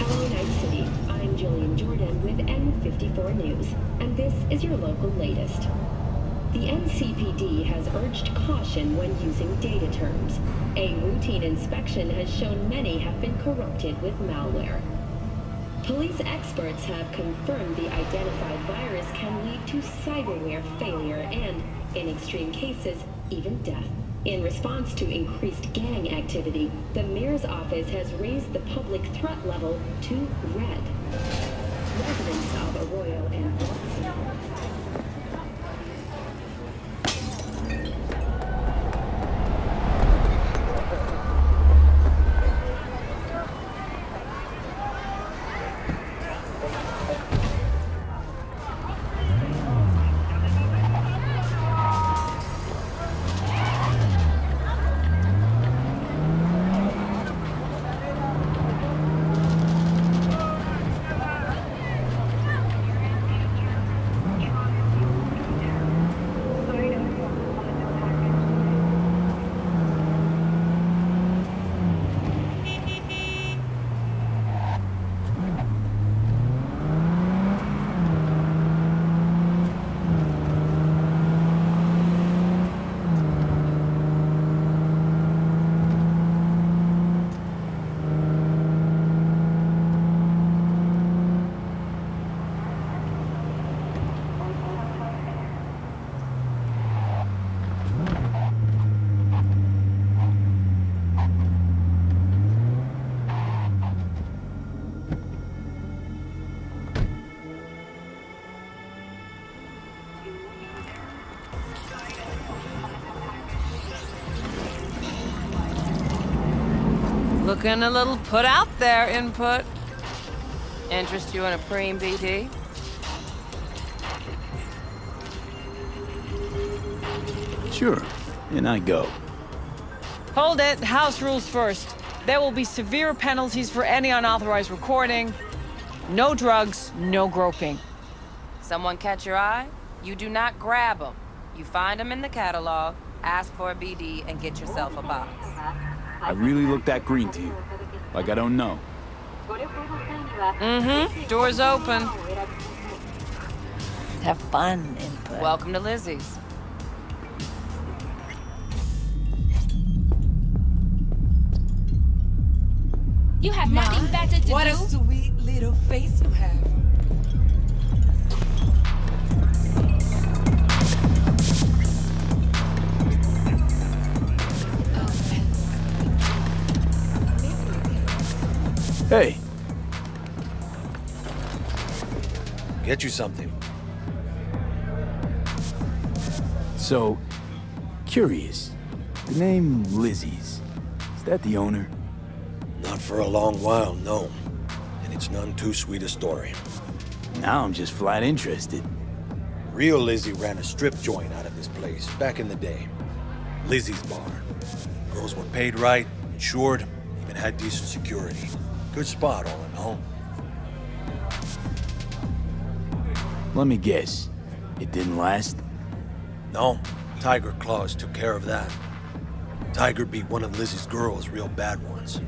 Hello, Night City. I'm Jillian Jordan with N54 News, and this is your local latest. The NCPD has urged caution when using data terms. A routine inspection has shown many have been corrupted with malware. Police experts have confirmed the identified virus can lead to cyberware failure and, in extreme cases, even death. In response to increased gang activity, the mayor's office has raised the public threat level to red. Residents of Arroyo and Watson. Looking a little put out there, input. Interest you in a preem BD? Sure, and I go. Hold it, house rules first. There will be severe penalties for any unauthorized recording. No drugs, no groping. Someone catch your eye? You do not grab them. You find them in the catalog, ask for a BD, and get yourself a box. I really look that green to you. Like I don't know. Mm-hmm. Door's open. Have fun, input. Welcome to Lizzie's. You have nothing better to do. What a sweet little face you have. Hey, Get you something. so, curious. The name Lizzie's. Is that the owner? Not for a long while, no. And it's none too sweet a story. Now I'm just flat interested. Real Lizzie ran a strip joint out of this place back in the day. Lizzie's Bar. Girls were paid right, insured, even had decent security. Good spot, all in all. Let me guess. It didn't last? No, Tiger Claws took care of that. Tiger beat one of Lizzie's girls, real bad ones.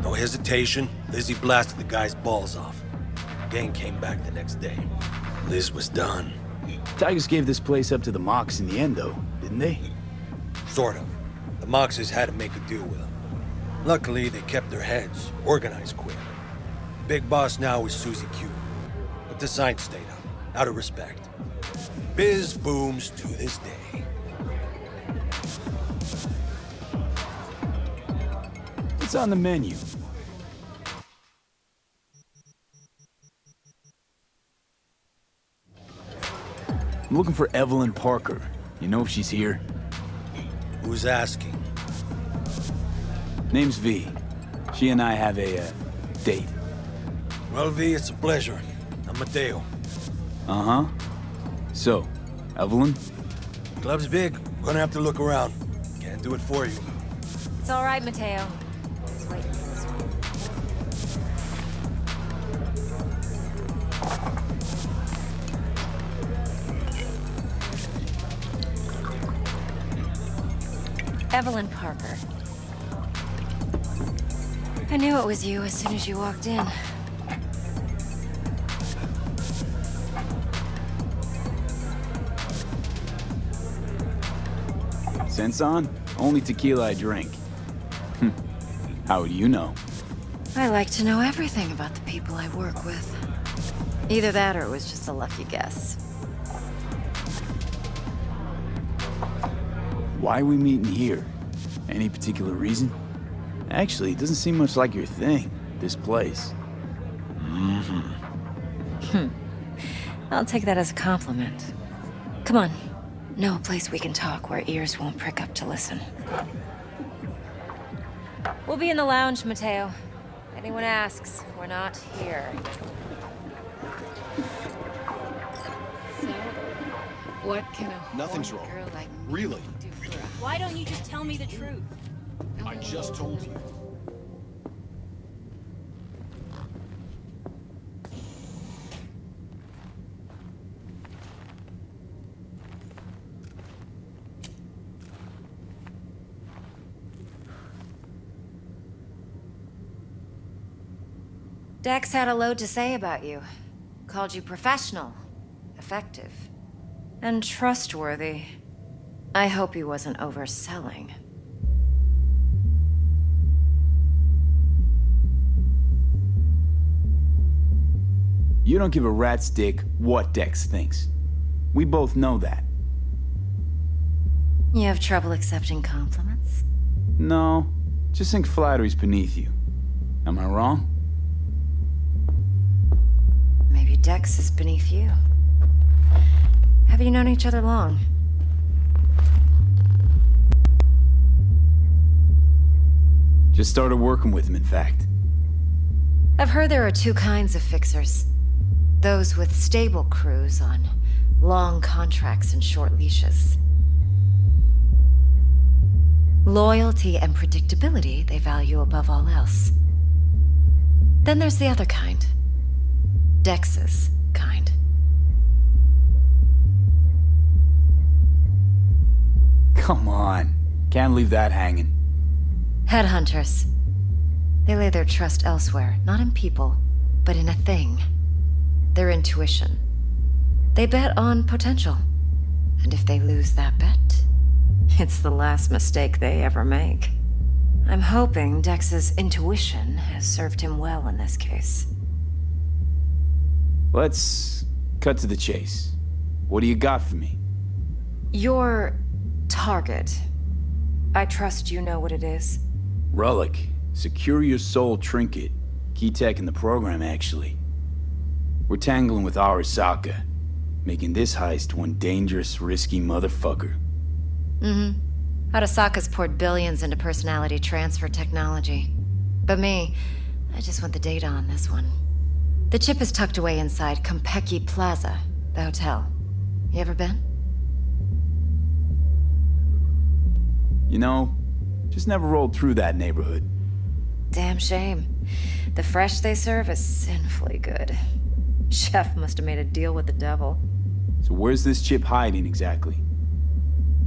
No hesitation, Lizzie blasted the guy's balls off. Gang came back the next day. Liz was done. Tigers gave this place up to the Mox in the end, though, didn't they? Sort of. The Moxes had to make a deal with them. Luckily, they kept their heads, organized quick. Big boss now is Susie Q. But the sign stayed up, out of respect. Biz booms to this day. What's on the menu? I'm looking for Evelyn Parker. You know if she's here? Who's asking? Name's V. She and I have a, date. Well, V, it's a pleasure. I'm Mateo. Uh-huh. So, Evelyn? Club's big. Gonna have to look around. Can't do it for you. It's all right, Mateo. Just wait for this one. Evelyn Parker. I knew it was you as soon as you walked in. Senson? Only tequila I drink. How would you know? I like to know everything about the people I work with. Either that or it was just a lucky guess. Why are we meeting here? Any particular reason? Actually, it doesn't seem much like your thing, this place. I'll take that as a compliment. Come on. Know a place we can talk where ears won't prick up to listen. We'll be in the lounge, Mateo. Anyone asks, we're not here. So, what can a Nothing's horny wrong. girl like me Really? do for a... Why don't you just tell me the truth? I just told you. Dex had a load to say about you. Called you professional, effective, and trustworthy. I hope he wasn't overselling. You don't give a rat's dick what Dex thinks. We both know that. You have trouble accepting compliments? No, just think flattery's beneath you. Am I wrong? Maybe Dex is beneath you. Have you known each other long? Just started working with him, in fact. I've heard there are two kinds of fixers. Those with stable crews on long contracts and short leashes. Loyalty and predictability they value above all else. Then there's the other kind. Dex's kind. Come on. Can't leave that hanging. Headhunters. They lay their trust elsewhere, not in people, but in a thing. Their intuition. They bet on potential. And if they lose that bet, it's the last mistake they ever make. I'm hoping Dex's intuition has served him well in this case. Let's cut to the chase. What do you got for me? Your target. I trust you know what it is. Relic. Secure your soul trinket. Key tech in the program, actually. We're tangling with Arasaka, making this heist one dangerous, risky motherfucker. Arasaka's poured billions into personality transfer technology. But me, I just want the data on this one. The chip is tucked away inside Kompeki Plaza, the hotel. You ever been? You know, just never rolled through that neighborhood. Damn shame. The fresh they serve is sinfully good. Chef must have made a deal with the devil. So where's this chip hiding exactly?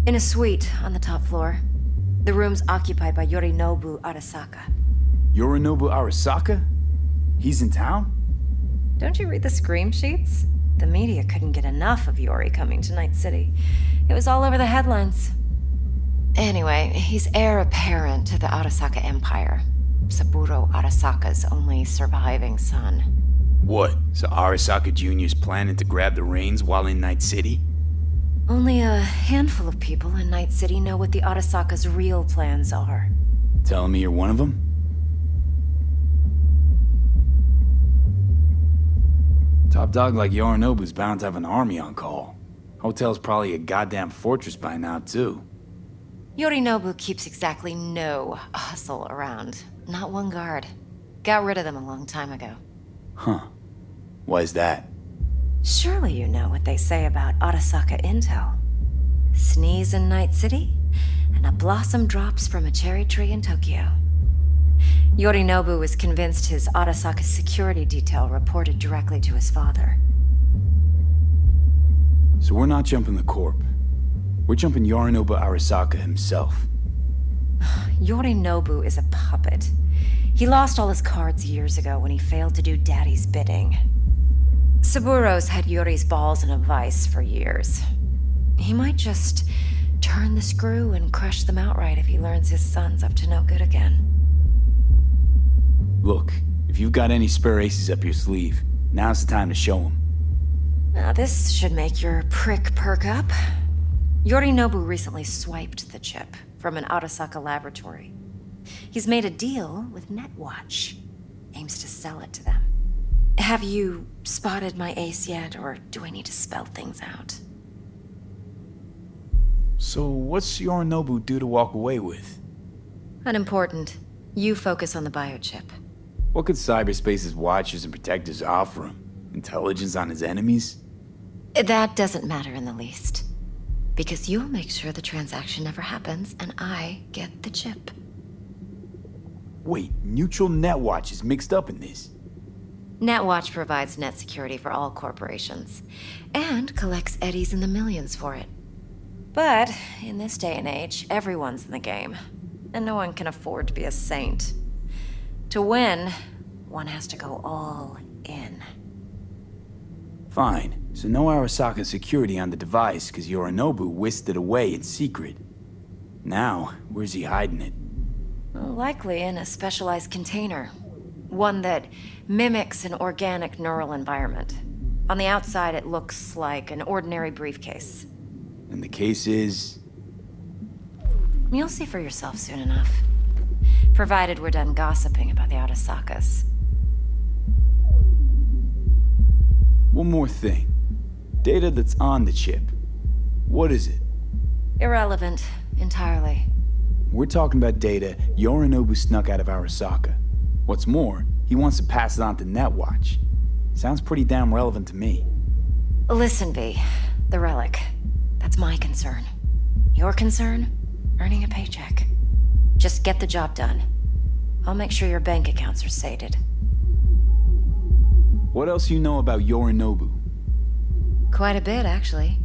In a suite on the top floor. The room's occupied by Yorinobu Arasaka. Yorinobu Arasaka? He's in town? Don't you read the scream sheets? The media couldn't get enough of Yori coming to Night City. It was all over the headlines. Anyway, he's heir apparent to the Arasaka Empire. Saburo Arasaka's only surviving son. What? So Arasaka Jr.'s planning to grab the reins while in Night City? Only a handful of people in Night City know what the Arasaka's real plans are. Telling me you're one of them? Top dog like Yorinobu's bound to have an army on call. Hotel's probably a goddamn fortress by now, too. Yorinobu keeps exactly no hustle around. Not one guard. Got rid of them a long time ago. Huh. Why's that? Surely you know what they say about Arasaka intel. Sneeze in Night City, and a blossom drops from a cherry tree in Tokyo. Yorinobu was convinced his Arasaka security detail reported directly to his father. So we're not jumping the corp. We're jumping Yorinobu Arasaka himself. Yorinobu is a puppet. He lost all his cards years ago when he failed to do Daddy's bidding. Saburo's had Yori's balls in a vice for years. He might just turn the screw and crush them outright if he learns his son's up to no good again. Look, if you've got any spare aces up your sleeve, now's the time to show them. Now this should make your prick perk up. Yorinobu recently swiped the chip from an Arasaka laboratory. He's made a deal with Netwatch. Aims to sell it to them. Have you spotted my ace yet, or do I need to spell things out? So what's Yorinobu due to walk away with? Unimportant. You focus on the biochip. What could cyberspace's watchers and protectors offer him? Intelligence on his enemies? That doesn't matter in the least. Because you'll make sure the transaction never happens, and I get the chip. Wait, neutral Netwatch is mixed up in this. Netwatch provides net security for all corporations, and collects eddies in the millions for it. But in this day and age, everyone's in the game, and no one can afford to be a saint. To win, one has to go all in. Fine, so no Arasaka security on the device because Yorinobu whisked it away in secret. Now, where's he hiding it? Likely in a specialized container. One that mimics an organic neural environment. On the outside, it looks like an ordinary briefcase. And the case is... You'll see for yourself soon enough. Provided we're done gossiping about the Arasakas. One more thing. Data that's on the chip. What is it? Irrelevant, entirely. We're talking about data Yorinobu snuck out of Arasaka. What's more, he wants to pass it on to Netwatch. Sounds pretty damn relevant to me. Listen, V. The relic. That's my concern. Your concern? Earning a paycheck. Just get the job done. I'll make sure your bank accounts are sated. What else you know about Yorinobu? Quite a bit, actually.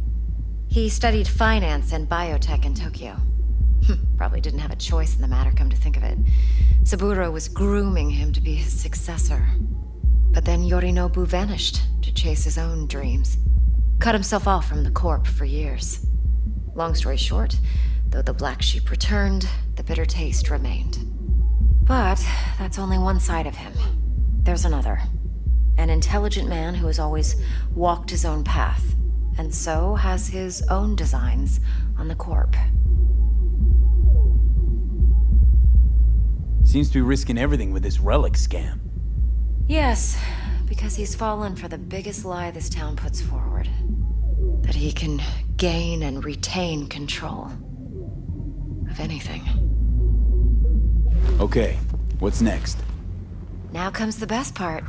He studied finance and biotech in Tokyo. Probably didn't have a choice in the matter, come to think of it. Saburo was grooming him to be his successor. But then Yorinobu vanished to chase his own dreams. Cut himself off from the Corp for years. Long story short, though the black sheep returned, the bitter taste remained. But that's only one side of him. There's another. An intelligent man who has always walked his own path, and so has his own designs on the Corp. Seems to be risking everything with this relic scam. Yes, because he's fallen for the biggest lie this town puts forward. That he can gain and retain control of anything. Okay, what's next? Now comes the best part.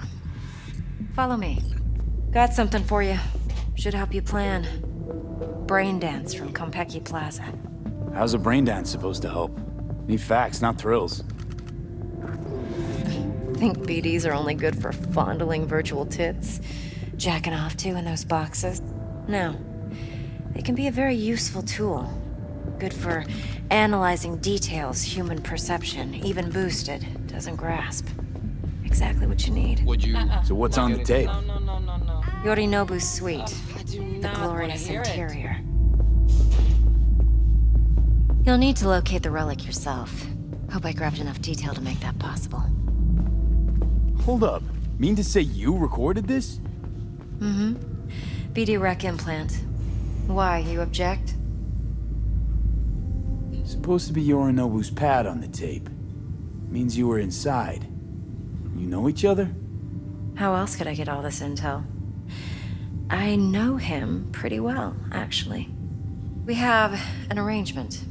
Follow me. Got something for you. Should help you plan. Brain dance from Konpeki Plaza. How's a brain dance supposed to help? Need facts, not thrills. Think BDs are only good for fondling virtual tits? Jacking off to in those boxes? No. They can be a very useful tool. Good for analyzing details human perception, even boosted, doesn't grasp. Exactly what you need. Would you? So what's on the tape? No. Yorinobu's suite. I do The not glorious wanna hear interior. You'll need to locate the relic yourself. Hope I grabbed enough detail to make that possible. Hold up. Mean to say you recorded this? Mm-hmm. BD rec implant. Why, you object? Supposed to be Yorinobu's pad on the tape. Means you were inside. You know each other? How else could I get all this intel? I know him pretty well, actually. We have an arrangement.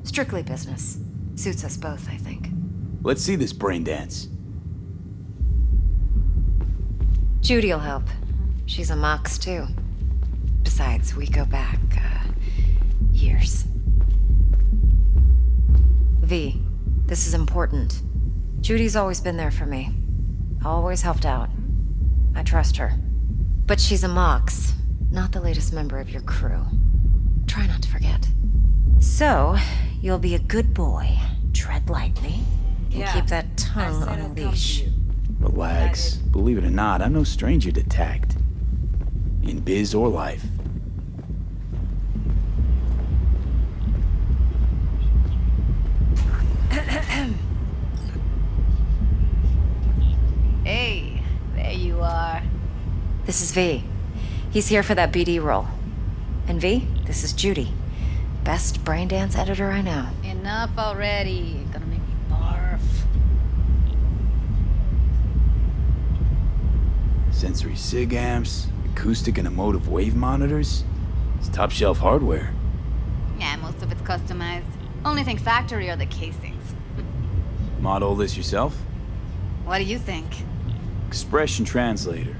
Strictly business. Suits us both, I think. Let's see this brain dance. Judy'll help. She's a Mox, too. Besides, we go back, years. V, this is important. Judy's always been there for me. Always helped out. I trust her. But she's a Mox, not the latest member of your crew. Try not to forget. So, you'll be a good boy, tread lightly, and keep that tongue on a leash. Relax. Believe it or not, I'm no stranger to tact. In biz or life. This is V. He's here for that BD role. And V, this is Judy. Best brain dance editor I know. Enough already. Gonna make me barf. Sensory SIG amps, acoustic and emotive wave monitors. It's top shelf hardware. Yeah, most of it's customized. Only thing factory are the casings. Model this yourself? What do you think? Expression translator.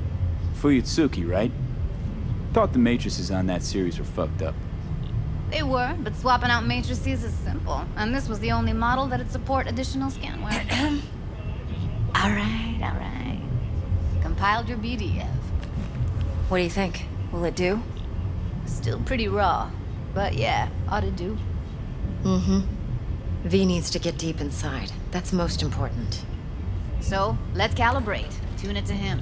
Fuyutsuki, right? Thought the matrices on that series were fucked up. They were, but swapping out matrices is simple. And this was the only model that'd support additional scanware. Alright. Compiled your BDF. What do you think? Will it do? Still pretty raw. But yeah, ought to do. Mm-hmm. V needs to get deep inside. That's most important. So, let's calibrate. Tune it to him.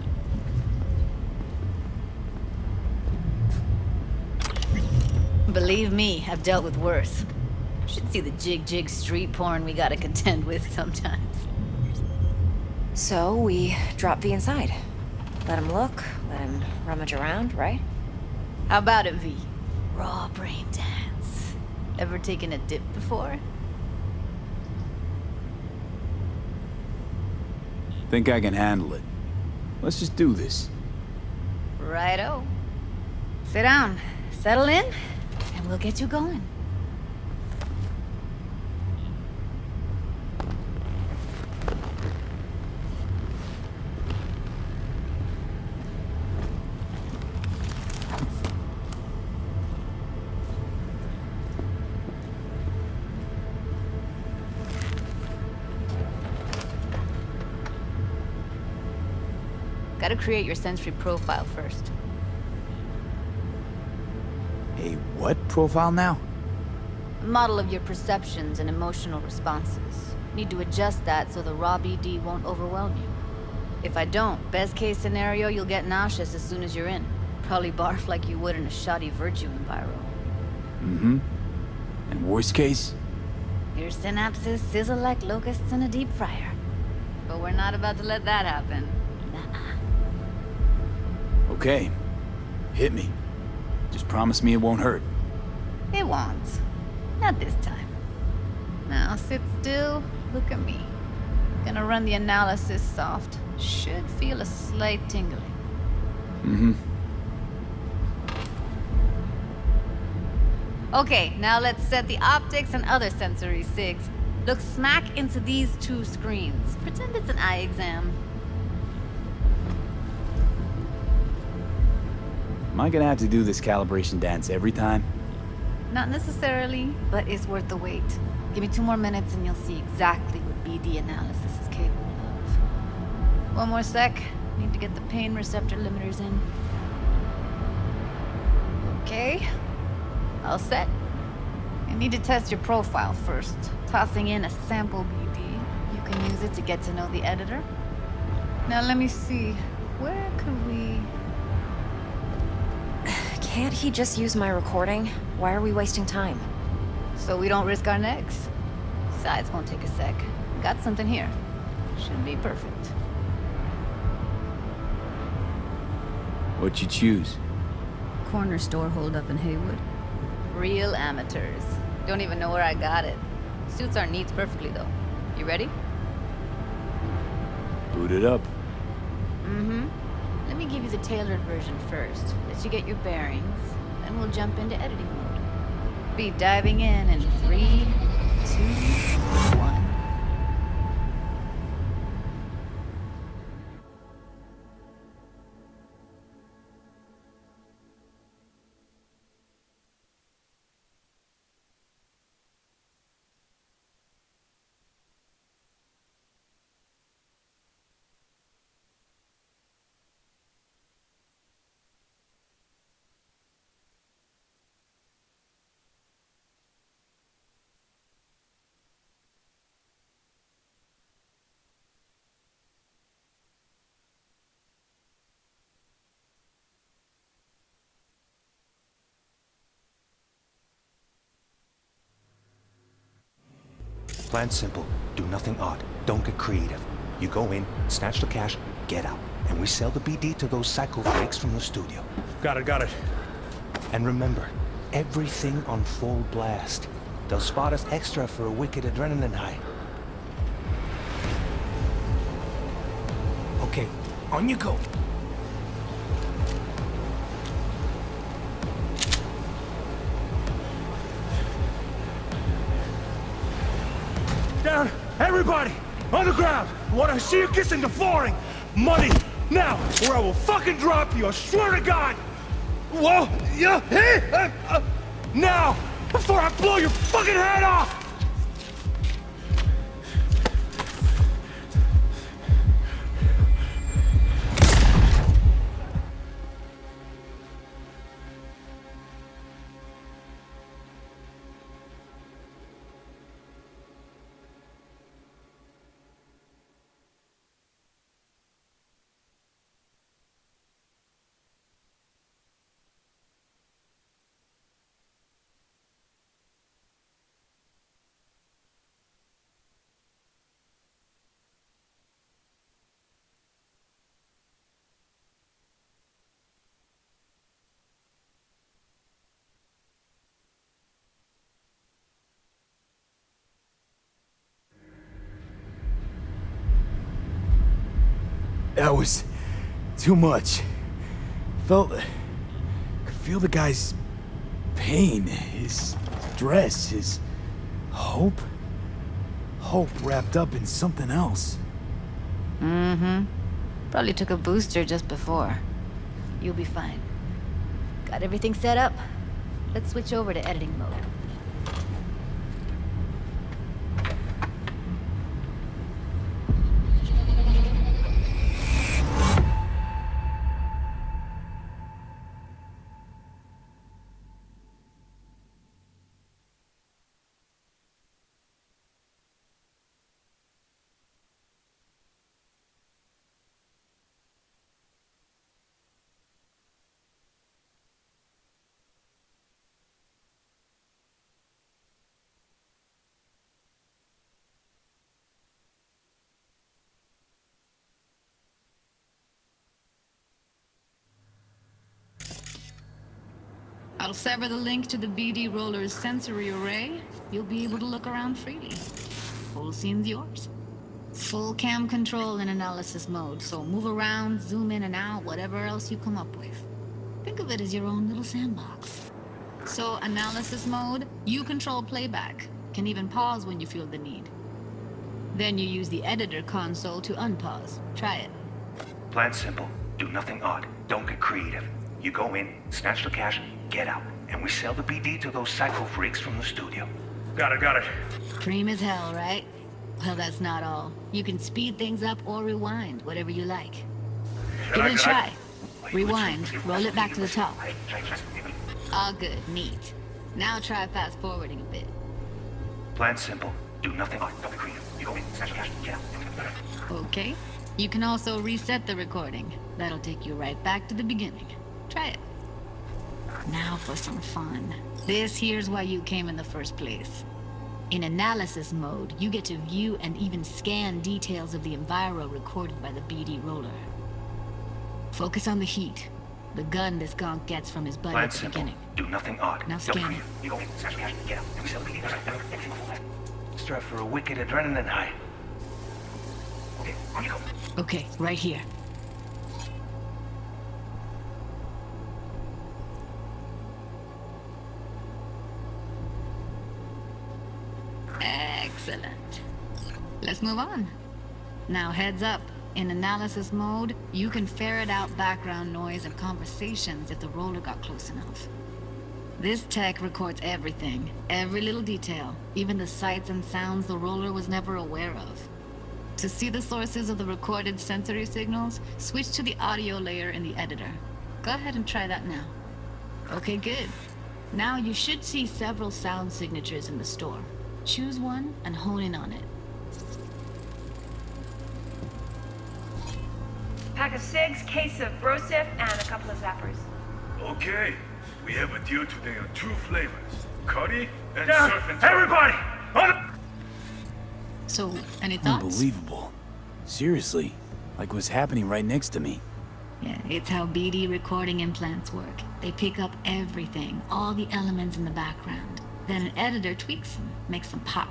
Believe me, I've dealt with worse. Should see the jig street porn we gotta contend with sometimes. So, we drop V inside. Let him look, let him rummage around, right? How about it, V? Raw brain dance. Ever taken a dip before? Think I can handle it. Let's just do this. Righto. Sit down, settle in, and we'll get you going. Gotta create your sensory profile first. A what profile now? A model of your perceptions and emotional responses. Need to adjust that so the raw BD won't overwhelm you. If I don't, best case scenario, you'll get nauseous as soon as you're in. Probably barf like you would in a shoddy Virtue enviro. Mm-hmm. And worst case? Your synapses sizzle like locusts in a deep fryer. But we're not about to let that happen. Nah. Okay. Hit me. Just promise me it won't hurt. It won't. Not this time. Now sit still, look at me. Gonna run the analysis soft. Should feel a slight tingling. Mm-hmm. Okay, now let's set the optics and other sensory SIGs. Look smack into these two screens. Pretend it's an eye exam. Am I gonna have to do this calibration dance every time? Not necessarily, but it's worth the wait. Give me 2 more minutes and you'll see exactly what BD analysis is capable of. 1 more sec. Need to get the pain receptor limiters in. Okay. All set. You need to test your profile first. Tossing in a sample BD. You can use it to get to know the editor. Now let me see. Where could we... Can't he just use my recording? Why are we wasting time? So we don't risk our necks. Besides, won't take a sec. Got something here. Should be perfect. What'd you choose? Corner store holdup in Haywood. Real amateurs. Don't even know where I got it. Suits our needs perfectly, though. You ready? Boot it up. Mm-hmm. Let me give you the tailored version first. Let you get your bearings. Then we'll jump into editing mode. Be diving in 3, 2, 1. Plan's simple. Do nothing odd. Don't get creative. You go in, snatch the cash, get out. and we sell the BD to those psycho freaks from the studio. Got it. And remember, everything on full blast. They'll spot us extra for a wicked adrenaline high. Okay, on you go. Down! Everybody! On the ground! I want to see you kissing the flooring! Money! Now! Or I will fucking drop you! I swear to God! Whoa! Yeah! Hey! Now! Before I blow your fucking head off! That was too much. Could feel the guy's pain, his stress, his hope. Hope wrapped up in something else. Mm-hmm. Probably took a booster just before. You'll be fine. Got everything set up? Let's switch over to editing mode. I'll sever the link to the BD Roller's sensory array. You'll be able to look around freely. Whole scene's yours. Full cam control in analysis mode, so move around, zoom in and out, whatever else you come up with. Think of it as your own little sandbox. So, analysis mode, you control playback. Can even pause when you feel the need. Then you use the editor console to unpause. Try it. Plan simple. Do nothing odd. Don't get creative. You go in, snatch the cash, get out, and we sell the BD to those psycho freaks from the studio. Got it. Cream as hell, right? Well, that's not all. You can speed things up or rewind, whatever you like. Give it a try. Rewind, roll it back to the top. All good, neat. Now try fast forwarding a bit. Plan simple. Do nothing odd. Don't get creative. You go in, snatch the cash, get out. Okay. You can also reset the recording. That'll take you right back to the beginning. Try it. Now for some fun. This here's why you came in the first place. In analysis mode, you get to view and even scan details of the enviro recorded by the BD Roller. Focus on the heat. The gun this gonk gets from his buddy at the beginning. Do nothing odd. Now scan it. You go in, snatch the cash, get out. We sell the BD. Extra for a wicked adrenaline high. Okay, on you go. Okay, right here. Excellent. Let's move on. Now heads up. In analysis mode, you can ferret out background noise and conversations if the roller got close enough. This tech records everything, every little detail, even the sights and sounds the roller was never aware of. To see the sources of the recorded sensory signals, switch to the audio layer in the editor. Go ahead and try that now. Okay, good. Now you should see several sound signatures in the store. Choose one and hone in on it. Pack of cigs, case of brosif, and a couple of zappers. Okay, we have a deal today on 2 flavors. Curry and surf and turf. Everybody! On the... So, any thoughts? Unbelievable. Seriously, Like what's happening right next to me. Yeah, it's how BD recording implants work. They pick up everything, all the elements in the background. Then an editor tweaks them, makes them pop.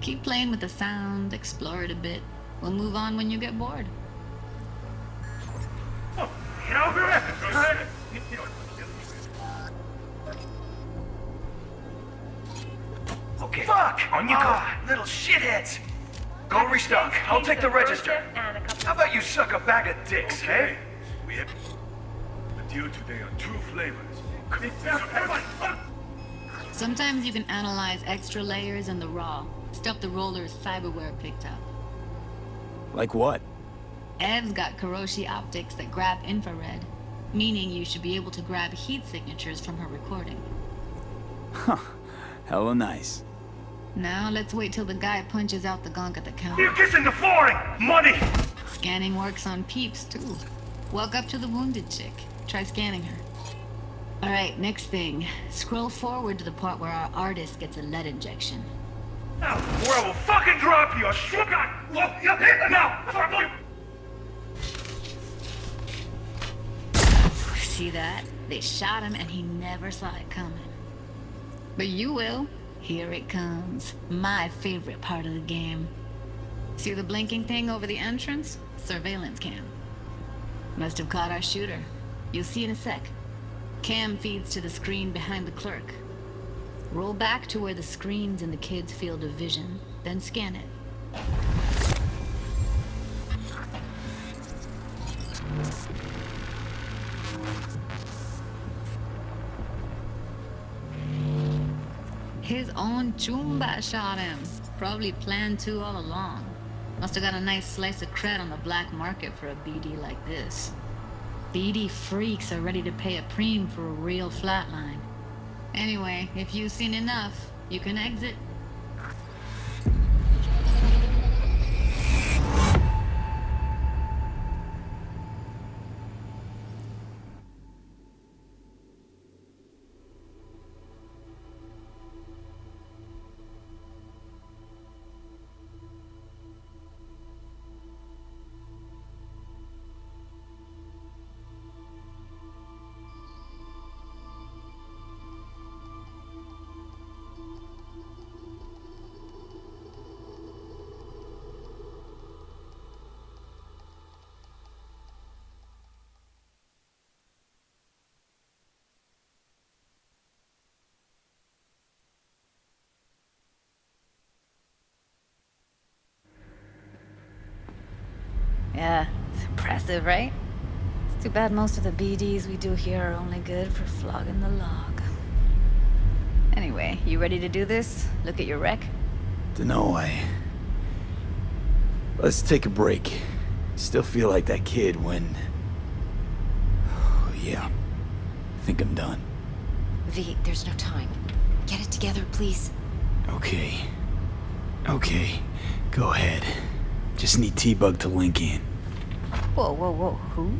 Keep playing with the sound, explore it a bit. We'll move on when you get bored. Oh, get over it! Okay. Fuck! On you go, little shitheads! Go restock. I'll take the register. How about you suck a bag of dicks, Okay. We have a deal today on 2 flavors. Sometimes you can analyze extra layers in the raw. Stuff the roller's cyberware picked up. Like what? Ev's got Kiroshi optics that grab infrared, meaning you should be able to grab heat signatures from her recording. Huh. Hella nice. Now let's wait till the guy punches out the gunk at the counter. You're kissing the flooring! Money! Scanning works on peeps, too. Walk up to the wounded chick. Try scanning her. Alright, next thing. Scroll forward to the part where our artist gets a lead injection. Now, or I will fucking drop you! Sugar! Look, you hit them now! See that? They shot him and he never saw it coming. But you will. Here it comes. My favorite part of the game. See the blinking thing over the entrance? Surveillance cam. Must have caught our shooter. You'll see in a sec. Cam feeds to the screen behind the clerk. Roll back to where the screen's in the kid's field of vision, then scan it. His own Chumba shot him. Probably planned to all along. Must have got a nice slice of cred on the black market for a BD like this. BD freaks are ready to pay a preem for a real flatline. Anyway, if you've seen enough, you can exit. Yeah, it's impressive, right? It's too bad most of the BDs we do here are only good for flogging the log. Anyway, you ready to do this? Look at your rec? Dunno, Let's take a break. Still feel like that kid when... Oh, yeah. I think I'm done. V, there's no time. Get it together, please. Okay. Okay. Go ahead. Just need T-Bug to link in. Whoa, whoa, whoa, who?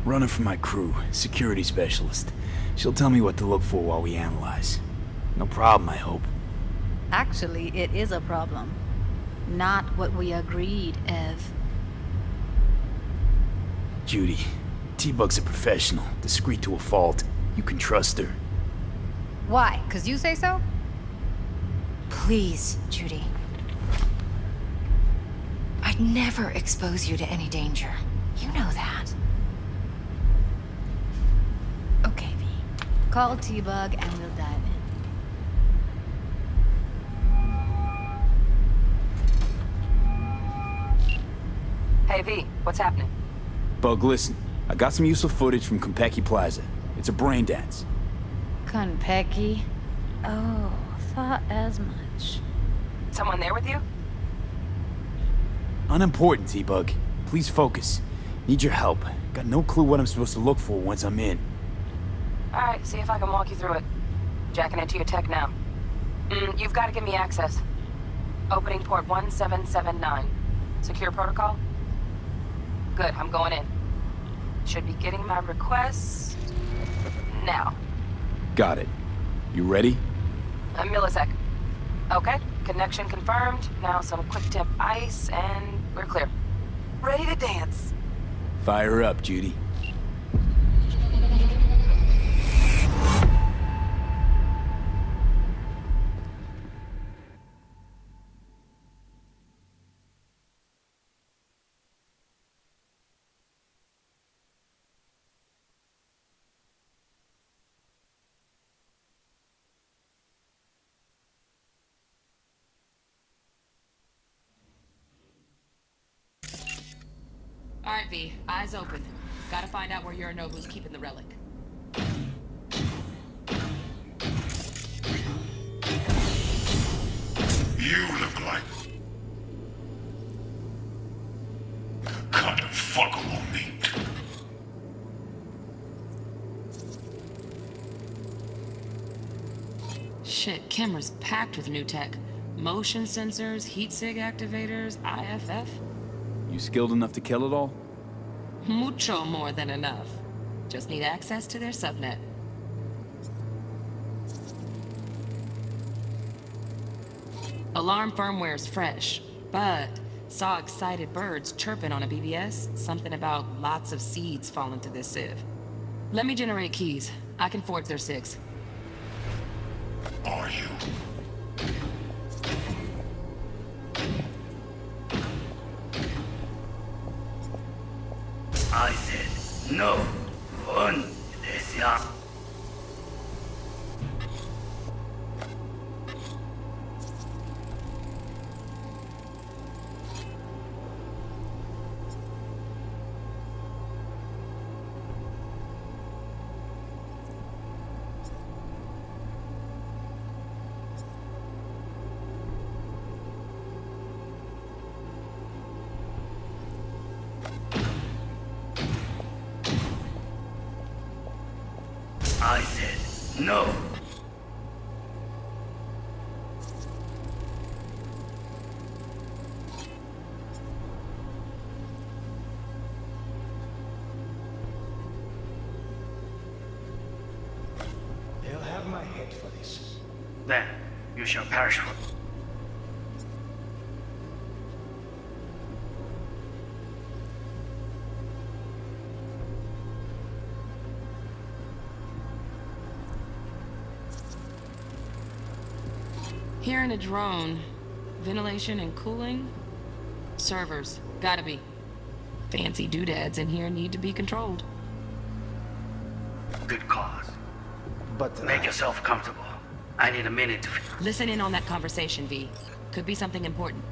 Running for my crew, security specialist. She'll tell me what to look for while we analyze. No problem, I hope. Actually, it is a problem. Not what we agreed, Ev. Judy, T-Bug's a professional, discreet to a fault. You can trust her. Why? 'Cause you say so? Please, Judy. I'd never expose you to any danger. You know that. Okay, V. Call T-Bug and we'll dive in. Hey, V, what's happening? Bug, listen. I got some useful footage from Konpeki Plaza. It's a brain dance. Konpeki? Oh, thought as much. Someone there with you? Unimportant, T-Bug. Please focus. Need your help. Got no clue what I'm supposed to look for once I'm in. Alright, see if I can walk you through it. Jacking into your tech now. You've got to give me access. Opening port 1779. Secure protocol? Good, I'm going in. Should be getting my request... now. Got it. You ready? A millisec. Okay, connection confirmed. Now some quick tip ice, and we're clear. Ready to dance. Fire up, Judy. Alright, V. Eyes open. Gotta find out where Yorinobu's keeping the relic. You look like... kind of fuckable meat. Shit, camera's packed with new tech. Motion sensors, heat sig activators, IFF. You skilled enough to kill it all? Mucho more than enough. Just need access to their subnet. Alarm firmware's fresh, but saw excited birds chirping on a BBS. Something about lots of seeds falling to this sieve. Let me generate keys. I can forge their SIGs. Are you? I said no. Un desea. I said no. They'll have my head for this. Then you shall perish for... Hearing a drone. Ventilation and cooling? Servers. Gotta be. Fancy doodads in here need to be controlled. Good cause. But Make yourself comfortable. I need a minute to... Listen in on that conversation, V. Could be something important.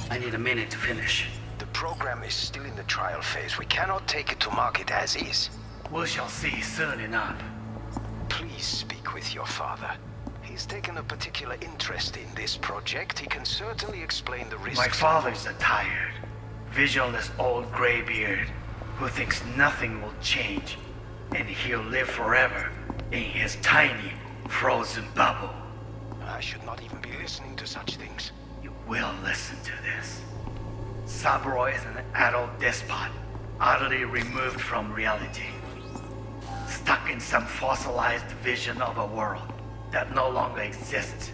I need a minute to finish. the program is still in the trial phase. We cannot take it to market as is. We shall see soon enough. Please speak with your father. He's taken a particular interest in this project. He can certainly explain the risks. My father's a tired, visionless old graybeard who thinks nothing will change, and he'll live forever in his tiny, frozen bubble. I should not even be listening to such things. You will listen to this. Saburo is an adult despot, utterly removed from reality. Stuck in some fossilized vision of a world that no longer exists.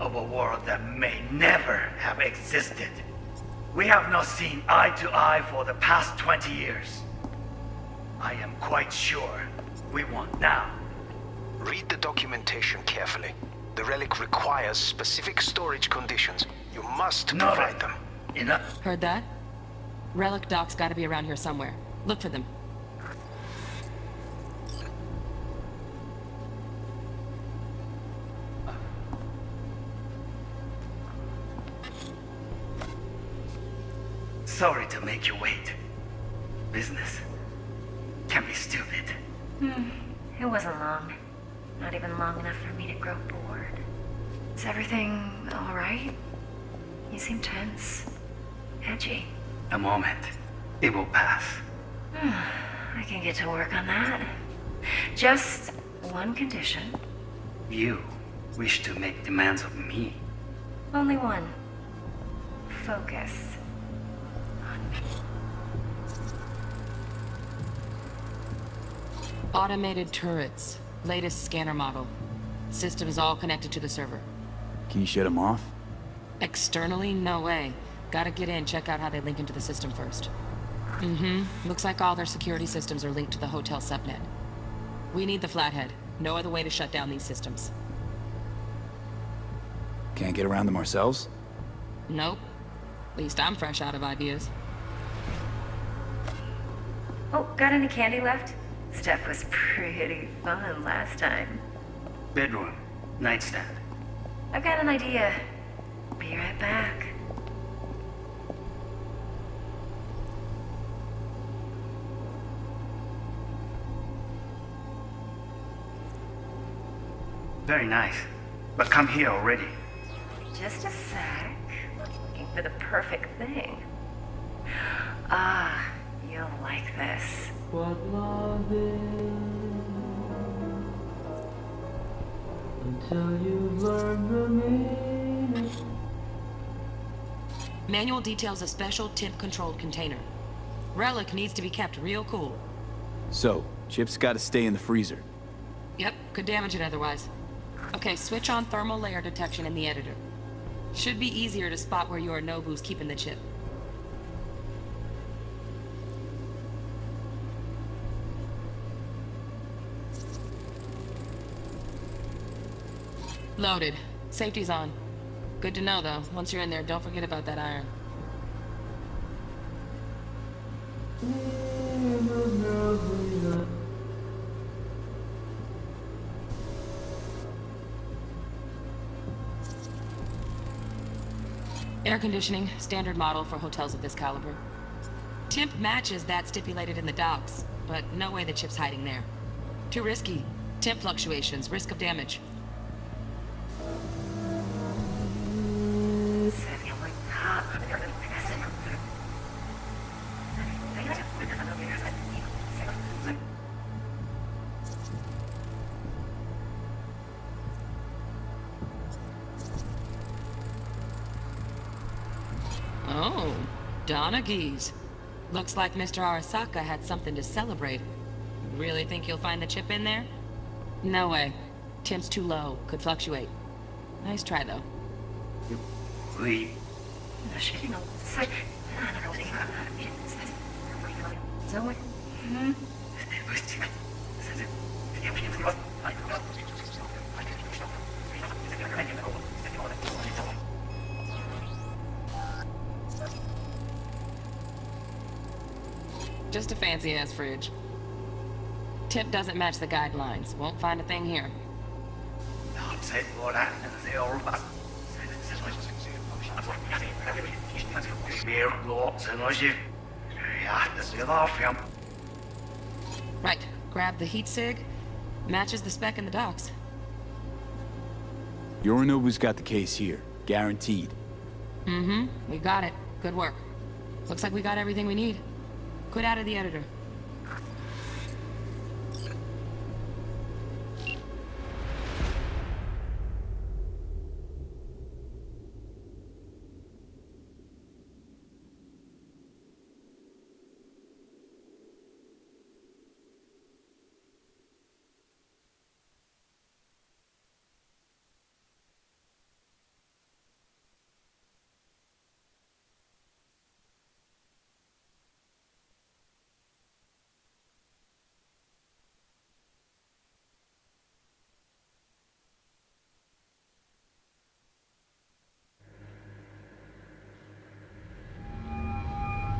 Of a world that may never have existed. We have not seen eye to eye for the past 20 years. I am quite sure we won't now. Read the documentation carefully. The relic requires specific storage conditions. You must provide them. Enough. Heard that? Relic docs gotta be around here somewhere. Look for them. Sorry to make you wait. Business can be stupid. It wasn't long. Not even long enough for me to grow bored. Is everything all right? You seem tense. Edgy. A moment. It will pass. I can get to work on that. Just one condition. You wish to make demands of me. Only one. Focus. Automated turrets. Latest scanner model. Systems all connected to the server. Can you shut them off? Externally, no way. Gotta get in, check out how they link into the system first. Looks like all their security systems are linked to the hotel subnet. We need the Flathead. No other way to shut down these systems. Can't get around them ourselves? Nope. At least I'm fresh out of ideas. Oh, got any candy left? Stuff was pretty fun last time. Bedroom. Nightstand. I've got an idea. Be right back. Very nice. But come here already. Just a sec. Looking for the perfect thing. Ah, you'll like this. What love is until you've learned the meaning. Manual details a special temp-controlled container. Relic needs to be kept real cool. So, Chip's gotta stay in the freezer. Yep, could damage it otherwise. Okay, switch on thermal layer detection in the editor. Should be easier to spot where Yorinobu's keeping the chip. Loaded. Safety's on. Good to know, though. Once you're in there, don't forget about that iron. Air conditioning, standard model for hotels of this caliber. Temp matches that stipulated in the docs, but no way the chip's hiding there. Too risky. Temp fluctuations, risk of damage. Oh, Donaghys. Looks like Mr. Arasaka had something to celebrate. Really think you'll find the chip in there? No way. Temp's too low. Could fluctuate. Nice try, though. We... Just a fancy-ass fridge. Tip doesn't match the guidelines. Won't find a thing here. Right. Grab the heat sig. Matches the spec in the docs. Yorinobu's got the case here. Guaranteed. We got it. Good work. Looks like we got everything we need. Quit out of the editor.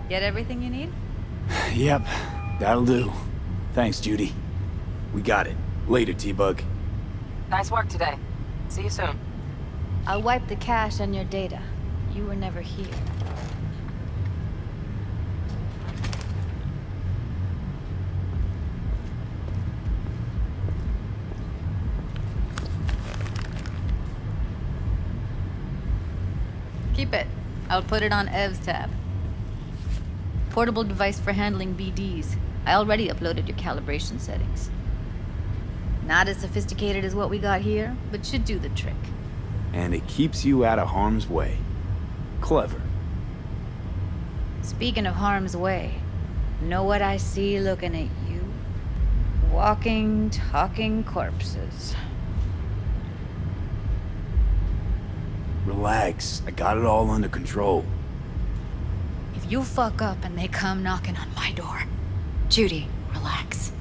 Get everything you need? Yep, that'll do. Thanks, Judy. We got it. Later, T-Bug. Nice work today. See you soon. I'll wipe the cache on your data. You were never here. Keep it. I'll put it on Ev's tab. Portable device for handling BDs. I already uploaded your calibration settings. Not as sophisticated as what we got here, but should do the trick. And it keeps you out of harm's way. Clever. Speaking of harm's way, know what I see looking at you? Walking, talking corpses. Relax. I got it all under control. If you fuck up and they come knocking on my door... Judy, relax.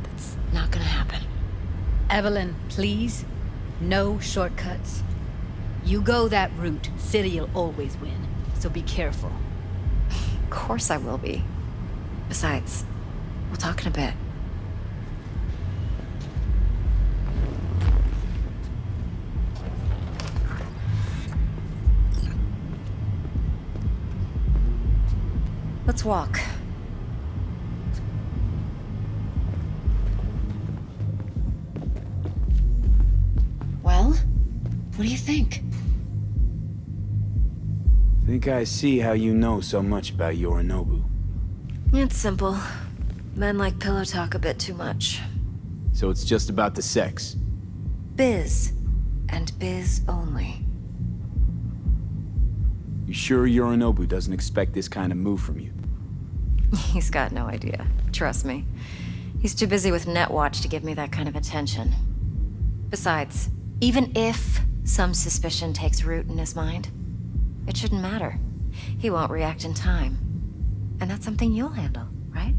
That's not gonna happen. Evelyn, please. No shortcuts. You go that route, City'll always win. So be careful. Of course I will be. Besides, we'll talk in a bit. Let's walk. Well, what do you think? Think I see how you know so much about Yorinobu. It's simple. Men like pillow talk a bit too much. So it's just about the sex. Biz. And biz only. You sure Yorinobu doesn't expect this kind of move from you? He's got no idea. Trust me. He's too busy with Netwatch to give me that kind of attention. Besides, even if some suspicion takes root in his mind, it shouldn't matter. He won't react in time. And that's something you'll handle, right?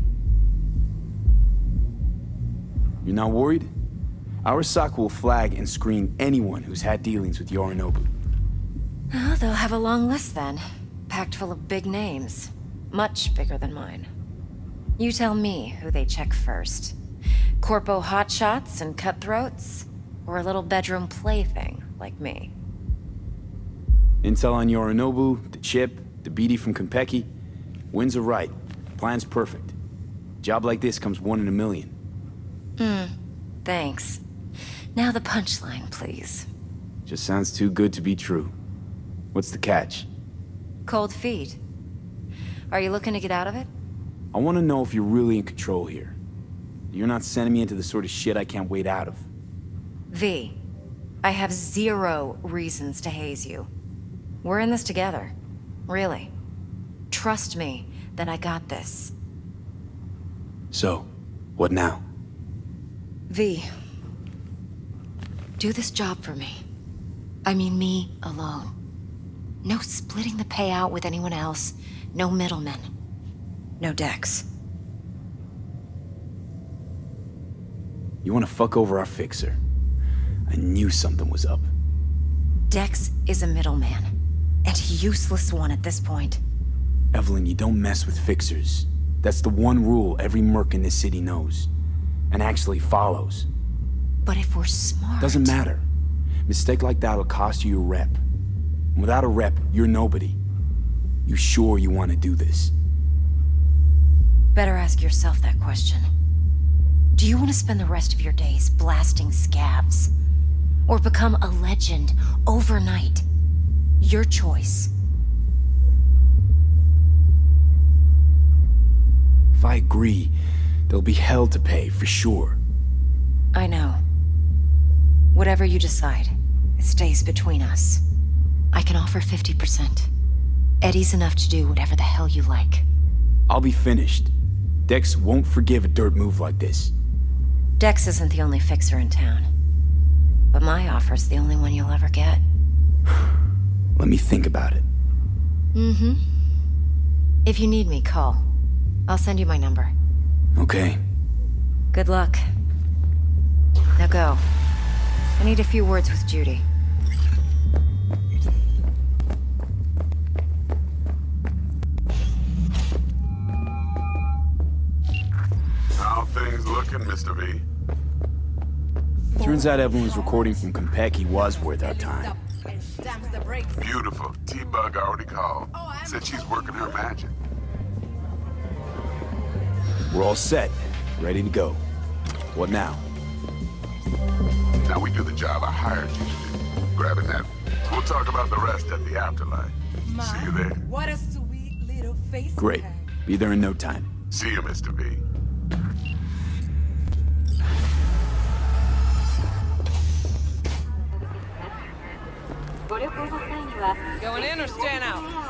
You're not worried? Arasaka will flag and screen anyone who's had dealings with Yorinobu. Oh, they'll have a long list then. Packed full of big names. Much bigger than mine. You tell me who they check first. Corpo hotshots and cutthroats? Or a little bedroom plaything like me? Intel on Yorinobu, the chip, the BD from Konpeki. Winds are right. Plan's perfect. Job like this comes 1 in a million. Thanks. Now the punchline, please. Just sounds too good to be true. What's the catch? Cold feet. Are you looking to get out of it? I want to know if you're really in control here. You're not sending me into the sort of shit I can't wait out of. V, I have 0 reasons to haze you. We're in this together. Really. Trust me that I got this. So, what now? V, do this job for me. I mean me alone. No splitting the payout with anyone else. No middlemen. No Dex. You want to fuck over our fixer? I knew something was up. Dex is a middleman. And a useless one at this point. Evelyn, you don't mess with fixers. That's the one rule every merc in this city knows. And actually follows. But if we're smart... Doesn't matter. Mistake like that'll cost you your rep. And without a rep, you're nobody. You sure you want to do this? Better ask yourself that question. Do you want to spend the rest of your days blasting scabs? Or become a legend overnight? Your choice. If I agree, there'll be hell to pay, for sure. I know. Whatever you decide, it stays between us. I can offer 50%. Eddie's enough to do whatever the hell you like. I'll be finished. Dex won't forgive a dirt move like this. Dex isn't the only fixer in town. But my offer's the only one you'll ever get. Let me think about it. Mm-hmm. If you need me, call. I'll send you my number. Okay. Good luck. Now go. I need a few words with Judy. How things looking, Mr. V? Turns out Evelyn's recording from Konpeki was worth our time. Beautiful. T-Bug already called. Said she's working her magic. We're all set. Ready to go. What now? Now we do the job I hired you to do. Grabbing that. We'll talk about the rest at the afterlife. See you there. What a sweet little face. Great. Be there in no time. See you, Mr. V. Going in or staying out?